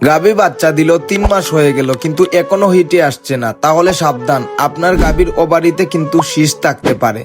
গাভী বাচ্চা দিল 3 মাস হয়ে গেল কিন্তু এখনো হিটে আসছে না, তাহলে সাবধান, আপনার গাভীর ওভারিতে কিন্তু সিস্ট থাকতে পারে।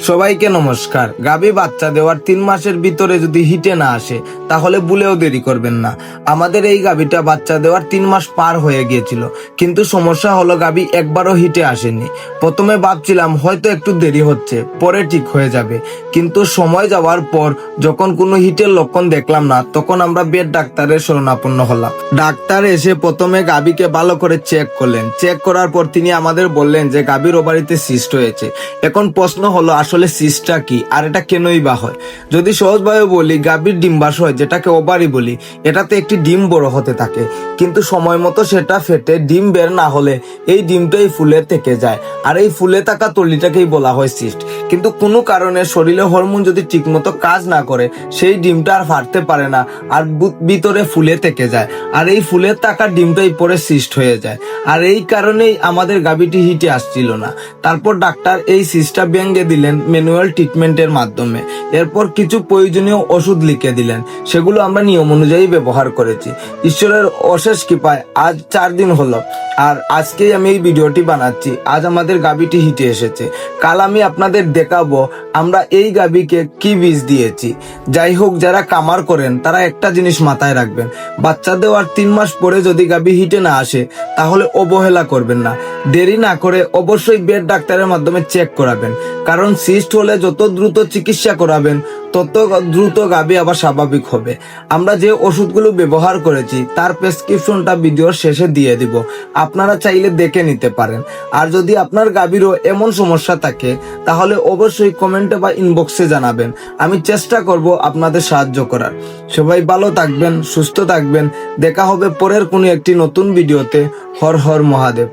সবাইকে নমস্কার। গাভী বাচ্চা দেওয়ার 3 মাসের ভিতরে যদি হিটে না আসে তাহলে ভুলেও দেরি করবেন না। আমাদের এই গাভীটা বাচ্চা দেওয়ার 3 মাস পার হয়ে গিয়েছিল, কিন্তু সমস্যা হলো গাভী একবারও হিটে আসেনি। প্রথমে ভাবছিলাম হয়তো একটু দেরি হচ্ছে, পরে ঠিক হয়ে যাবে, কিন্তু সময় যাওয়ার পর যখন কোনো হিটের লক্ষণ দেখলাম না, তখন আমরা বেড ডাক্তারের শরণাপন্ন হলাম। ডাক্তার এসে প্রথমে গাভীকে ভালো করে চেক করলেন। চেক করার পর তিনি আমাদের বললেন যে গাভীর ওভারিতে সিস্ট হয়েছে। এখন প্রশ্ন হলো আসলে সিস্টটা কি আর এটা কেনই বা হয়। যদি সহজভাবে বলি, গাভীর ডিম্বাশয় যেটাকে ওভারি বলি, এটাতে একটি ডিম বড় হতে থাকে, কিন্তু সময় মতো সেটা ফেটে ডিম বের না হলে এই ডিমটাই ফুলে থেকে যায়, আর এই ফুলে থাকা তলিটাকেই বলা হয় সিস্ট। কিন্তু কোনো কারণে শরীরে হরমোন যদি ঠিকমতো কাজ না করে সেই ডিমটা আর ফাটতে পারে না, আর ভিতরে ফুলে থেকে যায়, আর এই ফুলে থাকা ডিমটাই পরে সিস্ট হয়ে যায়। আর এই কারণেই আমাদের গাভীটি হিটে আসছিল না। তারপর ডাক্তার এই সিস্টটা ভেঙে দিলেন ম্যানুয়াল ট্রিটমেন্টের মাধ্যমে। এরপর কিছু প্রয়োজনীয় ওষুধ লিখে দিলেন, সেগুলো আমরা নিয়ম অনুযায়ী ব্যবহার করেছি। ঈশ্বরের অশেষ কৃপায় আজ 4 দিন হলো, আর আজকেই আমি এই ভিডিওটি বানাচ্ছি। আজ আমাদের গাভীটি হিটে এসেছে। কাল আমি আপনাদের দেখাবো আমরা এই গাভীকে কি বীজ দিয়েছি। যাই হোক, যারা কামার করেন তারা একটা জিনিস মাথায় রাখবেন, বাচ্চা দেওয়ার 3 মাস পরে যদি গাভী হিটে না আসে তাহলে অবহেলা করবেন না। দেরি না করে অবশ্যই বেড ডাক্তারের মাধ্যমে চেক করাবেন, কারণ সিস্ট হলে যত দ্রুত চিকিৎসা করাবেন তত দ্রুত গাভী আবার স্বাভাবিক হবে। আমরা যে ওষুধগুলো ব্যবহার করেছি তার প্রেসক্রিপশনটা ভিডিওর শেষে দিয়ে দিব, আপনারা চাইলে দেখে নিতে পারেন। আর যদি আপনার গাভীরও এমন সমস্যা থাকে তাহলে অবশ্যই কমেন্টে বা ইনবক্সে জানাবেন, আমি চেষ্টা করব আপনাদের সাহায্য করার। সবাই ভালো থাকবেন, সুস্থ থাকবেন। দেখা হবে পরের কোনো একটি নতুন ভিডিওতে। হর হর মহাদেব।